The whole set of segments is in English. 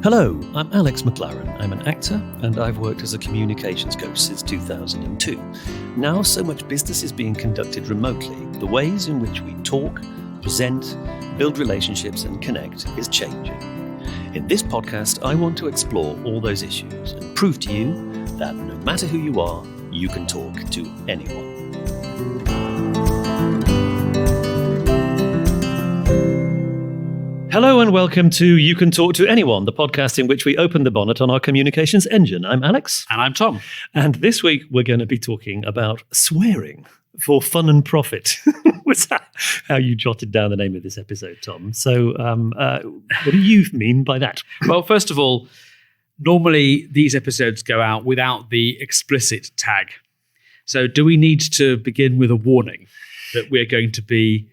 Hello, I'm Alex McLaren. I'm an actor and I've worked as a communications coach since 2002. Now so much business is being conducted remotely, the ways in which we talk, present, build relationships and connect is changing. In this podcast, I want to explore all those issues and prove to you that no matter who you are, you can talk to anyone. Hello and welcome to You Can Talk to Anyone, the podcast in which we open the bonnet on our communications engine. I'm Alex. And I'm Tom. And this week we're going to be talking about swearing for fun and profit. Was that how you jotted down the name of this episode, Tom? So what do you mean by that? Well, first of all, normally these episodes go out without the explicit tag. So do we need to begin with a warning that we're going to be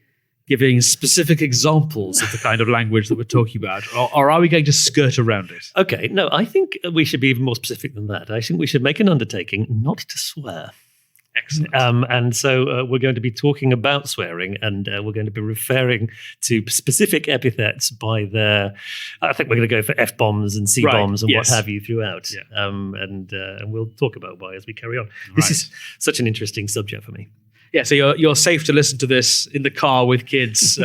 giving specific examples of the kind of language that we're talking about, or are we going to skirt around it? Okay, no, I think we should be even more specific than that. I think we should make an undertaking not to swear. Excellent. And so we're going to be talking about swearing, and we're going to be referring to specific epithets by their, I think we're going to go for F-bombs and C-bombs and what have you throughout. Yeah. And we'll talk about why as we carry on. This is such an interesting subject for me. Yeah, so you're safe to listen to this in the car with kids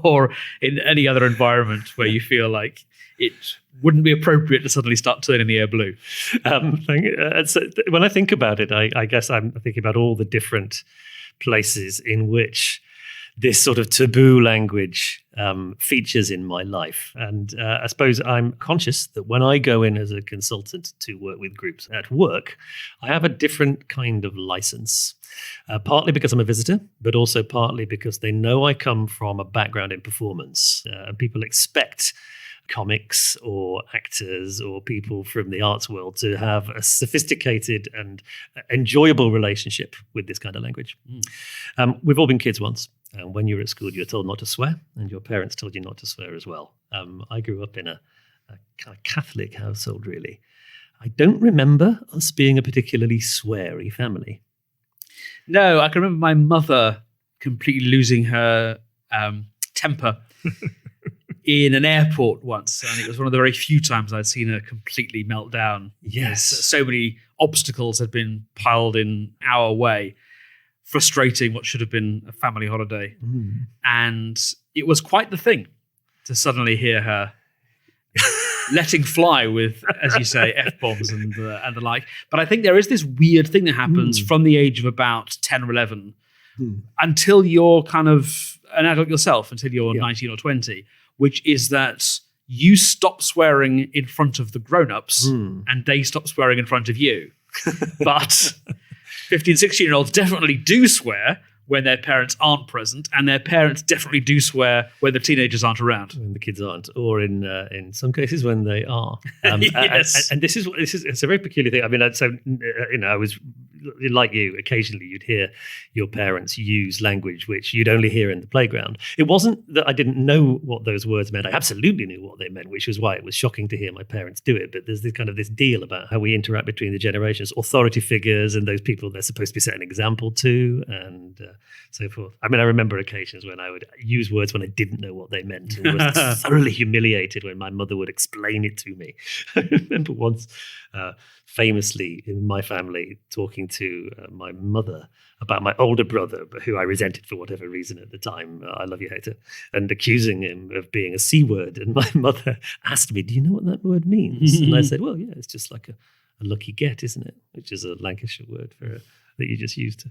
or in any other environment where you feel like it wouldn't be appropriate to suddenly start turning the air blue. So when I think about it, I guess I'm thinking about all the different places in which this sort of taboo language features in my life. And I suppose I'm conscious that when I go in as a consultant to work with groups at work, I have a different kind of license. Partly because I'm a visitor, but also partly because they know I come from a background in performance. And people expect comics or actors or people from the arts world to have a sophisticated and enjoyable relationship with this kind of language. We've all been kids once. And when you're at school, you're told not to swear, and your parents told you not to swear as well. I grew up in a kind of Catholic household, really. I don't remember us being a particularly sweary family. No, I can remember my mother completely losing her temper in an airport once. And it was one of the very few times I'd seen her completely melt down. Yes. So many obstacles had been piled in our way, frustrating what should have been a family holiday. And it was quite the thing to suddenly hear her letting fly with, as you say, F-bombs and the like. But I think there is this weird thing that happens from the age of about 10 or 11 until you're kind of an adult yourself, until you're 19 or 20, which is that you stop swearing in front of the grown-ups and they stop swearing in front of you. But 15, 16-year-olds definitely do swear when their parents aren't present, and their parents definitely do swear when the teenagers aren't around. When the kids aren't, or in some cases when they are. Yes. And this is it's a very peculiar thing. I mean, I was like you. Occasionally, you'd hear your parents use language which you'd only hear in the playground. It wasn't that I didn't know what those words meant. I absolutely knew what they meant, which was why it was shocking to hear my parents do it. But there's this deal about how we interact between the generations, authority figures, and those people they're supposed to be setting an example to, and so forth. I mean, I remember occasions when I would use words when I didn't know what they meant, and was thoroughly humiliated when my mother would explain it to me. I remember once, famously in my family, talking to my mother about my older brother, but who I resented for whatever reason at the time. I love you, Hector, and accusing him of being a C word. And my mother asked me, "Do you know what that word means?" And I said, "Well, yeah, it's just like a lucky get, isn't it?" Which is a Lancashire word for that you just use to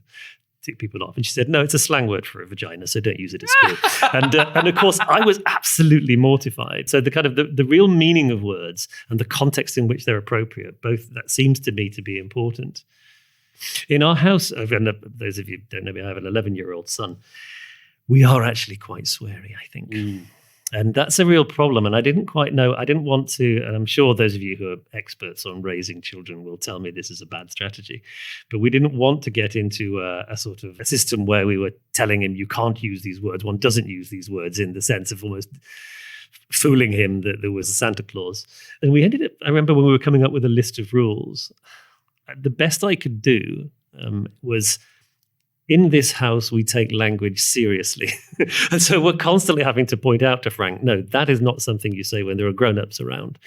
tick people off. And she said, "No, it's a slang word for a vagina, so don't use it at school." and of course, I was absolutely mortified. So the kind of the real meaning of words and the context in which they're appropriate, both that seems to me to be important. In our house, those of you who don't know me, I have an 11-year-old son. We are actually quite sweary, I think. And that's a real problem. And I didn't quite know, I didn't want to, and I'm sure those of you who are experts on raising children will tell me this is a bad strategy, but we didn't want to get into a sort of a system where we were telling him, you can't use these words, one doesn't use these words, in the sense of almost fooling him that there was a Santa Claus. And we ended up, I remember when we were coming up with a list of rules, the best I could do was in this house, we take language seriously. And so we're constantly having to point out to Frank, no, that is not something you say when there are grown-ups around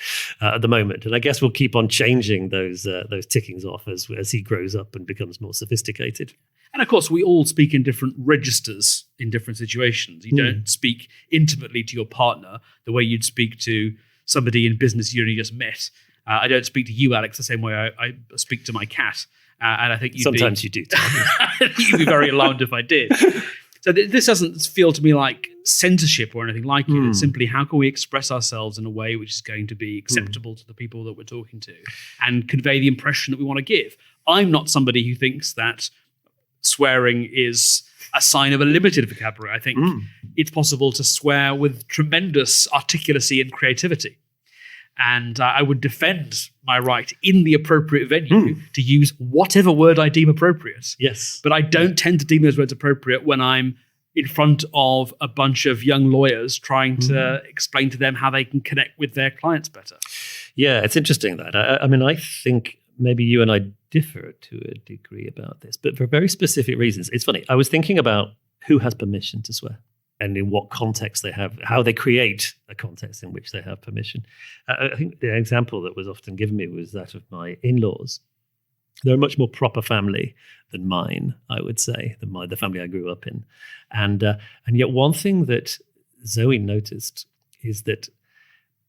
at the moment. And I guess we'll keep on changing those tickings off as he grows up and becomes more sophisticated. And of course, we all speak in different registers in different situations. You don't speak intimately to your partner the way you'd speak to somebody in business you only just met. I don't speak to you, Alex, the same way I speak to my cat. And I think sometimes you do. You'd be very alarmed if I did. So this doesn't feel to me like censorship or anything like it. It's simply how can we express ourselves in a way which is going to be acceptable to the people that we're talking to and convey the impression that we want to give. I'm not somebody who thinks that swearing is a sign of a limited vocabulary. I think it's possible to swear with tremendous articulacy and creativity. And I would defend my right in the appropriate venue to use whatever word I deem appropriate. Yes. But I don't tend to deem those words appropriate when I'm in front of a bunch of young lawyers trying to explain to them how they can connect with their clients better. Yeah, it's interesting that. I mean, I think maybe you and I differ to a degree about this, but for very specific reasons. It's funny. I was thinking about who has permission to swear and in what context they have, how they create a context in which they have permission. I think the example that was often given me was that of my in-laws. They're a much more proper family than mine, I would say, than the family I grew up in. And yet one thing that Zoe noticed is that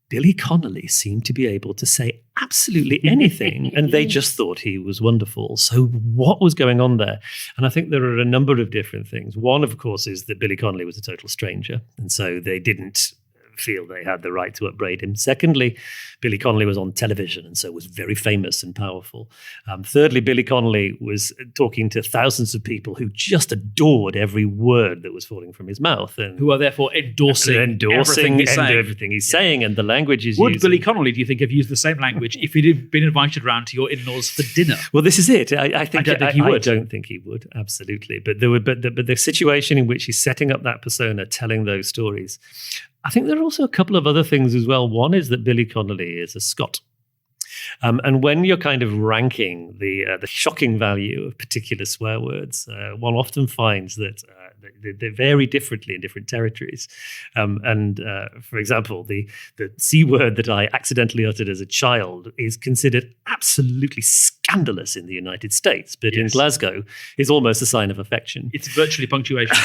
Billy Connolly seemed to be able to say absolutely anything, and they just thought he was wonderful. So what was going on there? And I think there are a number of different things. One, of course, is that Billy Connolly was a total stranger, and so they didn't feel they had the right to upbraid him. Secondly, Billy Connolly was on television and so was very famous and powerful. Thirdly, Billy Connolly was talking to thousands of people who just adored every word that was falling from his mouth. And who are therefore endorsing everything he's saying. And the language is Would Billy Connolly, do you think, have used the same language if he'd have been invited around to your in-laws for dinner? Well, this is it. I don't think he would. I don't think he would, absolutely. But the situation in which he's setting up that persona, telling those stories, I think there are also a couple of other things as well. One is that Billy Connolly is a Scot. And when you're kind of ranking the shocking value of particular swear words, one often finds that they vary differently in different territories. For example, the C word that I accidentally uttered as a child is considered absolutely scandalous in the United States, but in Glasgow is almost a sign of affection. It's virtually punctuation.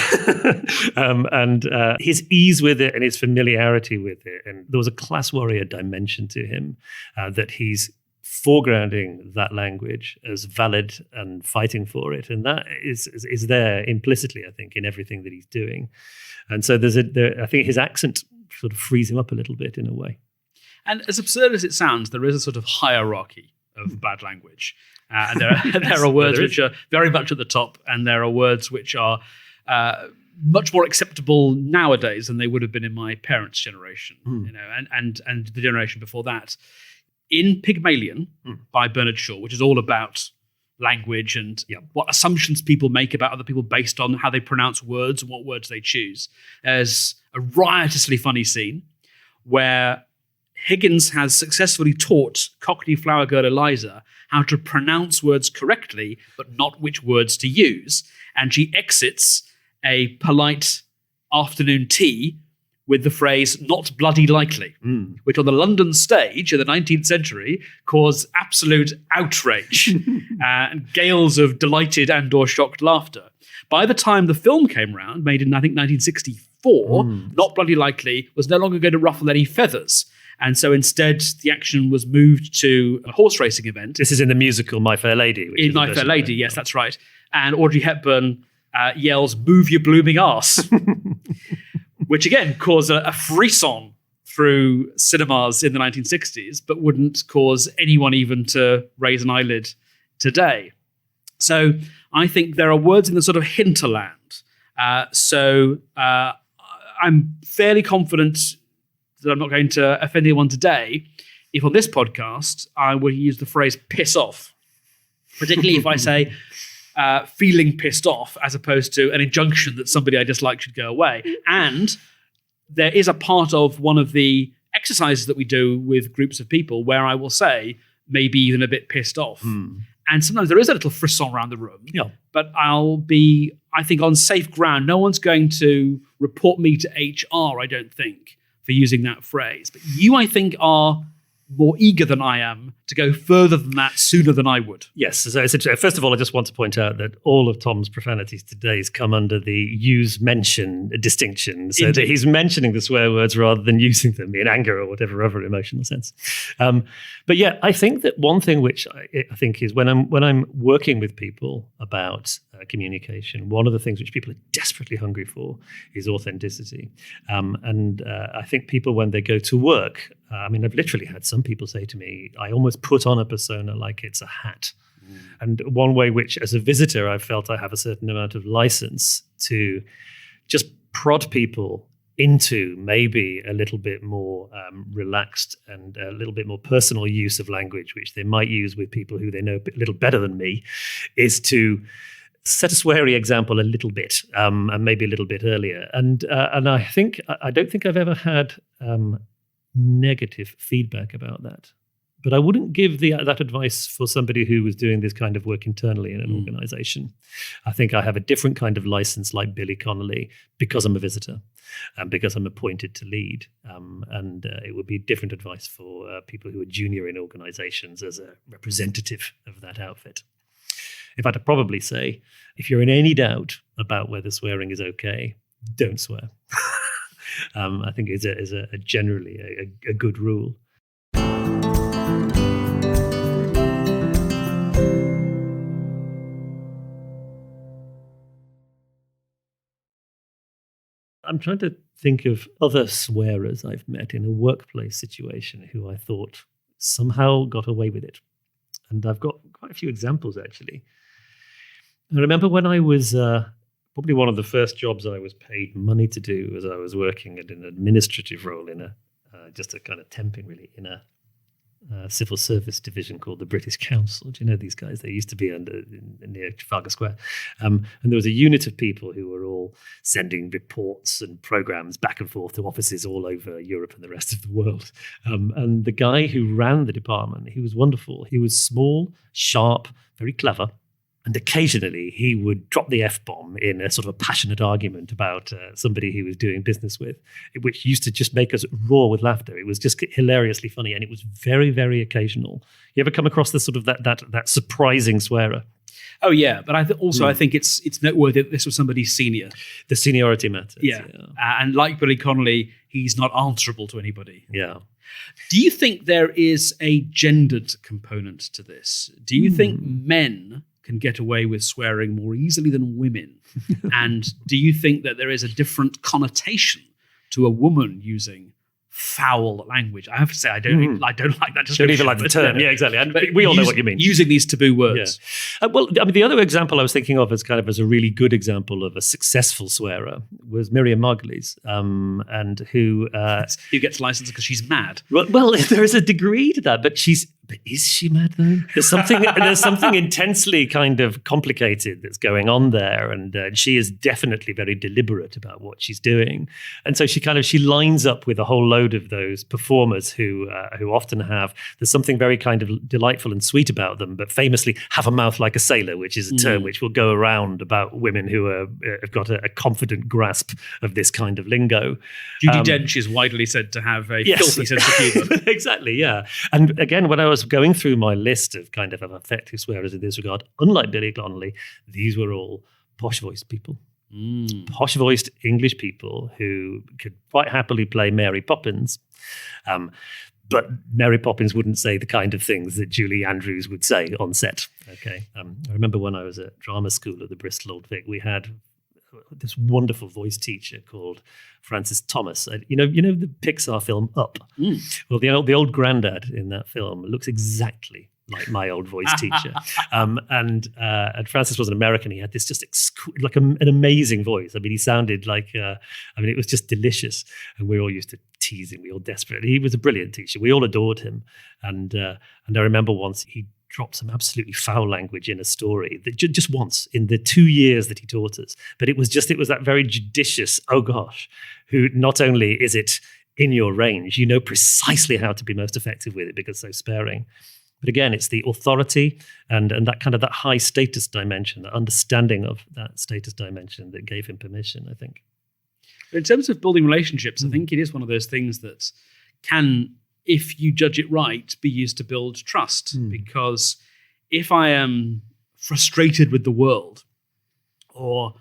His ease with it and his familiarity with it. And there was a class warrior dimension to him that he's foregrounding that language as valid and fighting for it. And that is there implicitly, I think, in everything that he's doing. And so I think his accent sort of frees him up a little bit in a way. And as absurd as it sounds, there is a sort of hierarchy of bad language. And there are words which are very much at the top, and there are words which are much more acceptable nowadays than they would have been in my parents' generation, and the generation before that. In Pygmalion by Bernard Shaw, which is all about language and what assumptions people make about other people based on how they pronounce words and what words they choose, there's a riotously funny scene where Higgins has successfully taught Cockney flower girl Eliza how to pronounce words correctly, but not which words to use. And she exits a polite afternoon tea with the phrase, not bloody likely, which on the London stage in the 19th century caused absolute outrage and gales of delighted and or shocked laughter. By the time the film came around, made in, I think, 1964, not bloody likely was no longer going to ruffle any feathers. And so instead, the action was moved to a horse racing event. This is in the musical My Fair Lady. In My Fair Lady, yes, that's right. And Audrey Hepburn yells, "Move your blooming arse," which again caused a frisson through cinemas in the 1960s, but wouldn't cause anyone even to raise an eyelid today. So I think there are words in the sort of hinterland. I'm fairly confident that I'm not going to offend anyone today if on this podcast I were to use the phrase piss off, particularly if I say feeling pissed off as opposed to an injunction that somebody I dislike should go away. And there is a part of one of the exercises that we do with groups of people where I will say maybe even a bit pissed off. And sometimes there is a little frisson around the room, but I'll be I think, on safe ground. No one's going to report me to HR, I don't think, for using that phrase. But you, I think, are more eager than I am to go further than that sooner than I would. Yes. So first of all, I just want to point out that all of Tom's profanities today come under the use-mention distinction. So that he's mentioning the swear words rather than using them in anger or whatever other emotional sense. But yeah, I think that one thing which I think is when I'm working with people about communication, one of the things which people are desperately hungry for is authenticity. And I think people, when they go to work, I've literally had some people say to me, I almost put on a persona like it's a hat. And one way which, as a visitor, I felt I have a certain amount of license to just prod people into maybe a little bit more relaxed and a little bit more personal use of language, which they might use with people who they know a little better than me, is to set a sweary example a little bit, and maybe a little bit earlier. And I don't think I've ever had negative feedback about that. But I wouldn't give that advice for somebody who was doing this kind of work internally in an organization. I think I have a different kind of license, like Billy Connolly, because I'm a visitor and because I'm appointed to lead. And it would be different advice for people who are junior in organizations as a representative of that outfit. In fact, I'd probably say, if you're in any doubt about whether swearing is okay, don't swear. I think is a generally a good rule. I'm trying to think of other swearers I've met in a workplace situation who I thought somehow got away with it. And I've got quite a few examples, actually. I remember when I was probably one of the first jobs I was paid money to do was I was working at an administrative role in just a kind of temping, really, in a civil service division called the British Council. Do you know these guys? They used to be near Trafalgar Square. And there was a unit of people who were all sending reports and programs back and forth to offices all over Europe and the rest of the world. And the guy who ran the department, he was wonderful. He was small, sharp, very clever. And occasionally he would drop the F-bomb in a sort of a passionate argument about somebody he was doing business with, which used to just make us roar with laughter. It was just hilariously funny, and it was very, very occasional. You ever come across this sort of that surprising swearer? Oh yeah, but I think it's noteworthy that this was somebody senior. The seniority matters. Yeah. And like Billy Connolly, he's not answerable to anybody. Yeah. Do you think there is a gendered component to this? Do you think men can get away with swearing more easily than women? And do you think that there is a different connotation to a woman using foul language? I have to say, I don't like that description. Don't even like the term. Yeah, exactly. And we all know what you mean. Using these taboo words. Yeah. The other example I was thinking of as a really good example of a successful swearer was Miriam Margolyes, and who gets licensed because she's mad. Well, there is a degree to that, but is she mad though? There's something intensely kind of complicated that's going on there, and she is definitely very deliberate about what she's doing. And so she lines up with a whole load of those performers who often there's something very kind of delightful and sweet about them, but famously have a mouth like a sailor, which is a term which will go around about women who have got a confident grasp of this kind of lingo. Judi Dench is widely said to have a filthy sense of humour. Exactly, yeah. And again, when I was going through my list of kind of effective swearers in this regard, unlike Billy Connolly, these were all posh-voiced people. Posh-voiced English people who could quite happily play Mary Poppins. But Mary Poppins wouldn't say the kind of things that Julie Andrews would say on set. Okay, I remember when I was at drama school at the Bristol Old Vic, we had this wonderful voice teacher called Francis Thomas. You know the Pixar film Up? Well, the old granddad in that film looks exactly like my old voice teacher. And Francis was an American. He had this just an amazing voice. I mean, he sounded like, it was just delicious. And we all used to tease him. We all desperately. He was a brilliant teacher. We all adored him. And I remember once he dropped some absolutely foul language in a story that just once in the 2 years that he taught us. But it was that very judicious, oh gosh, who not only is it in your range, you know precisely how to be most effective with it because so sparing. But again, it's the authority and that kind of that high status dimension, that understanding of that status dimension that gave him permission, I think. In terms of building relationships, I think it is one of those things that can, if you judge it right, be used to build trust. Because if I am frustrated with the world or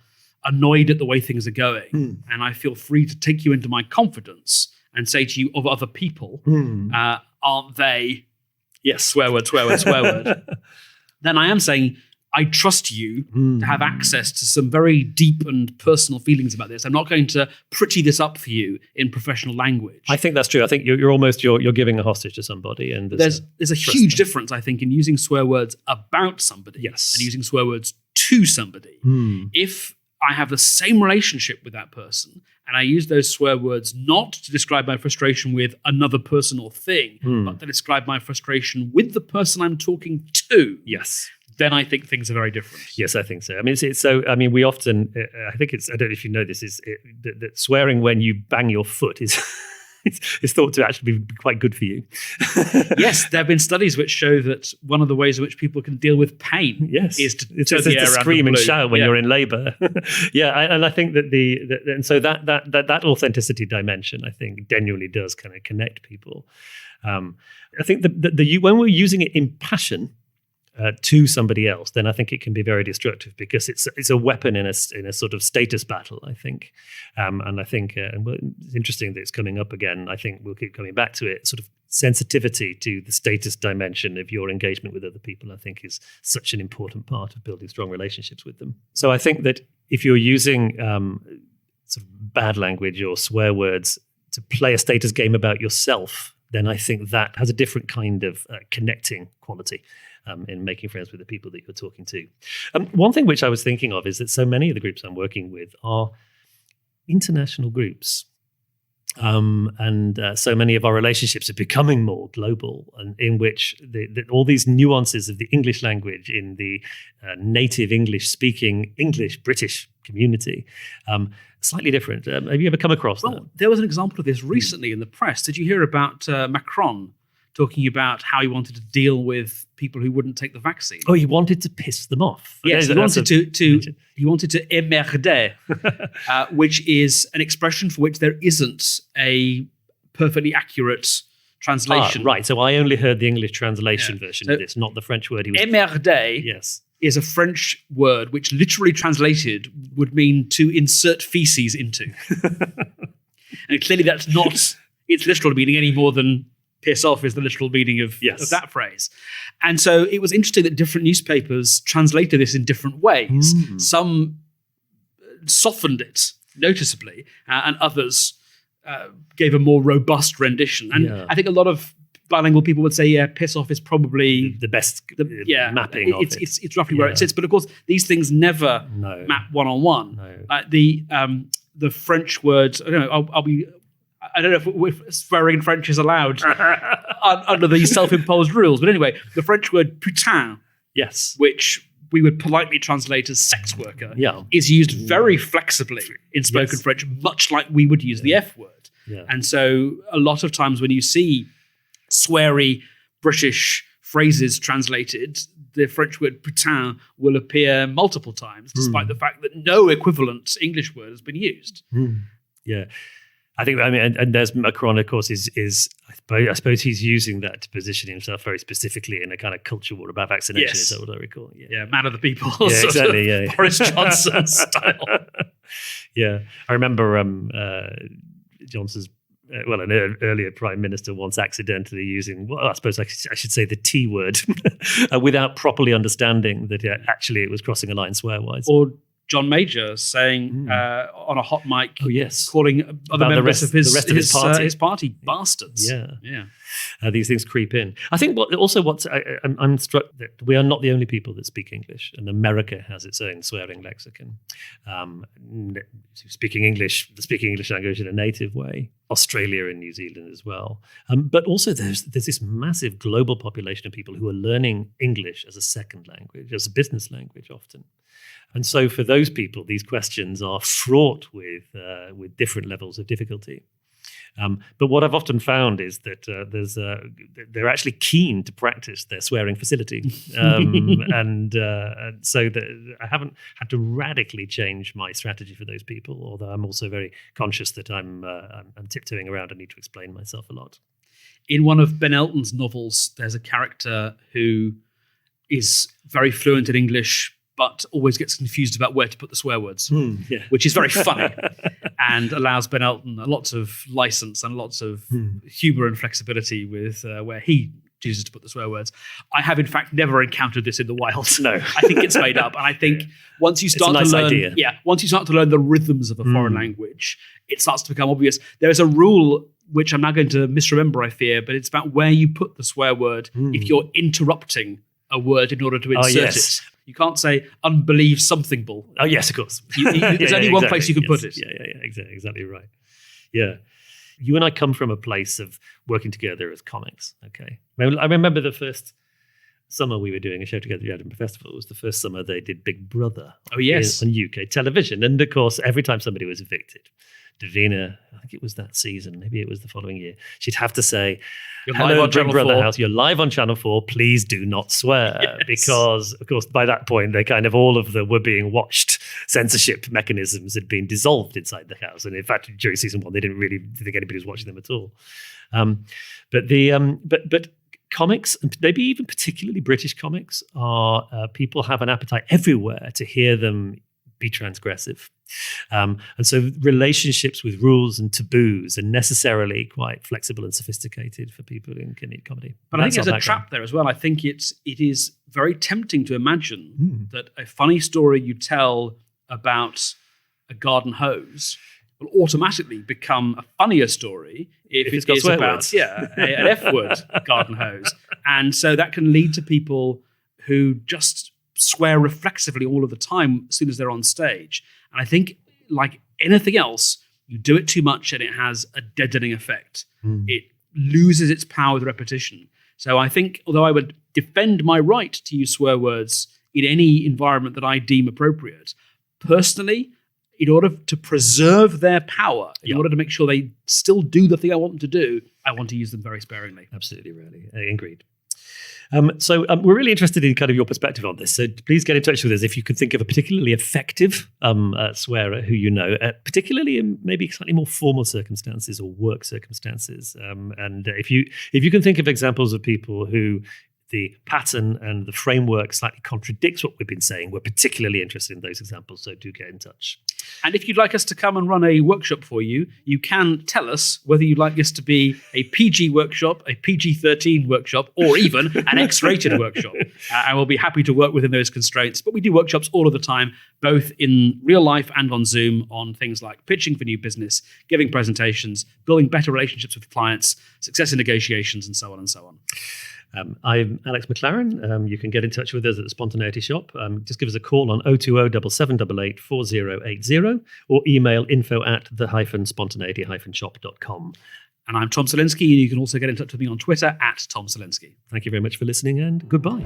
annoyed at the way things are going, and I feel free to take you into my confidence and say to you of other people, aren't they... Yes, swear word, then I am saying, I trust you to have access to some very deep and personal feelings about this. I'm not going to pretty this up for you in professional language. I think that's true. I think you're almost giving a hostage to somebody, and there's a huge difference, I think, in using swear words about somebody and using swear words to somebody. If I have the same relationship with that person, and I use those swear words not to describe my frustration with another person or thing, but to describe my frustration with the person I'm talking to. Yes. Then I think things are very different. Yes, I think so. I mean, it's so. I mean, we often. I think it's. I don't know if you know this. That swearing when you bang your foot is. It's thought to actually be quite good for you. Yes, there have been studies which show that one of the ways in which people can deal with pain is to turn the air around scream and shout when you're in labour. And I think that and so that authenticity dimension, I think, genuinely does kind of connect people. I think when we're using it in passion to somebody else, then I think it can be very destructive because it's a weapon in a sort of status battle, I think. And I think it's interesting that it's coming up again. I think we'll keep coming back to it. Sort of sensitivity to the status dimension of your engagement with other people, I think, is such an important part of building strong relationships with them. So I think that if you're using sort of bad language or swear words to play a status game about yourself, then I think that has a different kind of connecting quality. In making friends with the people that you're talking to. One thing which I was thinking of is that so many of the groups I'm working with are international groups. And so many of our relationships are becoming more global, and in which all these nuances of the English language in the native English-speaking British community slightly different. Have you ever come across that? Well, there was an example of this recently in the press. Did you hear about Macron talking about how he wanted to deal with people who wouldn't take the vaccine? Oh, he wanted to piss them off. Yes, he wanted to emmerder, which is an expression for which there isn't a perfectly accurate translation. Right, so I only heard the English translation version of this, not the French word he was... Emmerder is a French word which literally translated would mean to insert feces into. And clearly that's not its literal meaning any more than piss off is the literal meaning of that phrase. And so it was interesting that different newspapers translated this in different ways. Some softened it noticeably, and others gave a more robust rendition. And I think a lot of bilingual people would say, piss off is probably the best mapping of it. It's roughly where it sits. But of course, these things never map one-on-one. No. The French words, I don't know if swearing in French is allowed under these self-imposed rules. But anyway, the French word putain, which we would politely translate as sex worker, is used very flexibly in spoken French, much like we would use the F word. And so a lot of times when you see sweary British phrases translated, the French word putain will appear multiple times, despite the fact that no equivalent English word has been used. Yeah. I think, and there's Macron, of course, is I suppose he's using that to position himself very specifically in a kind of culture war about vaccination, is that what I recall? Man of the people. Yeah, exactly, Boris Johnson style. I remember Johnson's, an earlier prime minister once accidentally using, I suppose I should say the T word, without properly understanding that actually it was crossing a line swear-wise. Or John Major saying on a hot mic, calling other about members of his party bastards. These things creep in. I think I'm struck that we are not the only people that speak English, and America has its own swearing lexicon. Speaking English language in a native way. Australia and New Zealand as well. But also there's this massive global population of people who are learning English as a second language, as a business language often. And so for those people, these questions are fraught with different levels of difficulty. But what I've often found is that they're actually keen to practice their swearing facility, and so that I haven't had to radically change my strategy for those people. Although I'm also very conscious that I'm tiptoeing around. I need to explain myself a lot. In one of Ben Elton's novels, there's a character who is very fluent in English, but always gets confused about where to put the swear words, which is very funny and allows Ben Elton lots of license and lots of humor and flexibility with where he chooses to put the swear words. I have, in fact, never encountered this in the wild. No. I think it's made up. And I think once you start once you start to learn the rhythms of a foreign language, it starts to become obvious. There is a rule which I'm now going to misremember, I fear, but it's about where you put the swear word if you're interrupting a word in order to insert it. You can't say unbelieve something-able. Oh, yes, of course. There's only one place you can put it. Yeah, exactly right. Yeah. You and I come from a place of working together as comics, okay? I remember the first summer we were doing a show together at the Edinburgh Festival. It was the first summer they did Big Brother on UK television. And, of course, every time somebody was evicted, Davina, I think it was that season, maybe it was the following year, she'd have to say, "Hello, Big Brother House, you're live on Channel 4, please do not swear." Because, of course, by that point, they kind of all of the were being watched censorship mechanisms had been dissolved inside the house. And in fact, during season 1, they didn't really think anybody was watching them at all. But comics, and maybe even particularly British comics, are people have an appetite everywhere to hear them be transgressive. And so relationships with rules and taboos are necessarily quite flexible and sophisticated for people in comedy. But I think there's a trap there as well. I think it is very tempting to imagine that a funny story you tell about a garden hose will automatically become a funnier story if it is about an F-word garden hose. And so that can lead to people who just swear reflexively all of the time as soon as they're on stage. And I think, like anything else, you do it too much and it has a deadening effect. It loses its power with repetition. So I think, although I would defend my right to use swear words in any environment that I deem appropriate, personally, in order to preserve their power, in order to make sure they still do the thing I want them to do, I want to use them very sparingly. Absolutely, really. Agreed. So we're really interested in kind of your perspective on this. So please get in touch with us if you can think of a particularly effective swearer who you know, particularly in maybe slightly more formal circumstances or work circumstances. And if you can think of examples of people who the pattern and the framework slightly contradicts what we've been saying, we're particularly interested in those examples, so do get in touch. And if you'd like us to come and run a workshop for you, you can tell us whether you'd like this to be a PG workshop, a PG-13 workshop, or even an X-rated workshop. And we'll be happy to work within those constraints. But we do workshops all of the time, both in real life and on Zoom, on things like pitching for new business, giving presentations, building better relationships with clients, success in negotiations, and so on and so on. I'm Alex McLaren. You can get in touch with us at the Spontaneity Shop. Just give us a call on 020-7788-4080 or email info@the-spontaneity-shop.com. And I'm Tom Selinsky. You can also get in touch with me on Twitter @Tom Selinsky. Thank you very much for listening, and goodbye.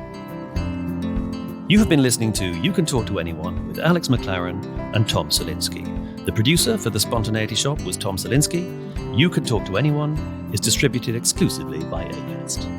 You have been listening to You Can Talk to Anyone with Alex McLaren and Tom Selinsky. The producer for The Spontaneity Shop was Tom Selinsky. You Can Talk to Anyone is distributed exclusively by Acast.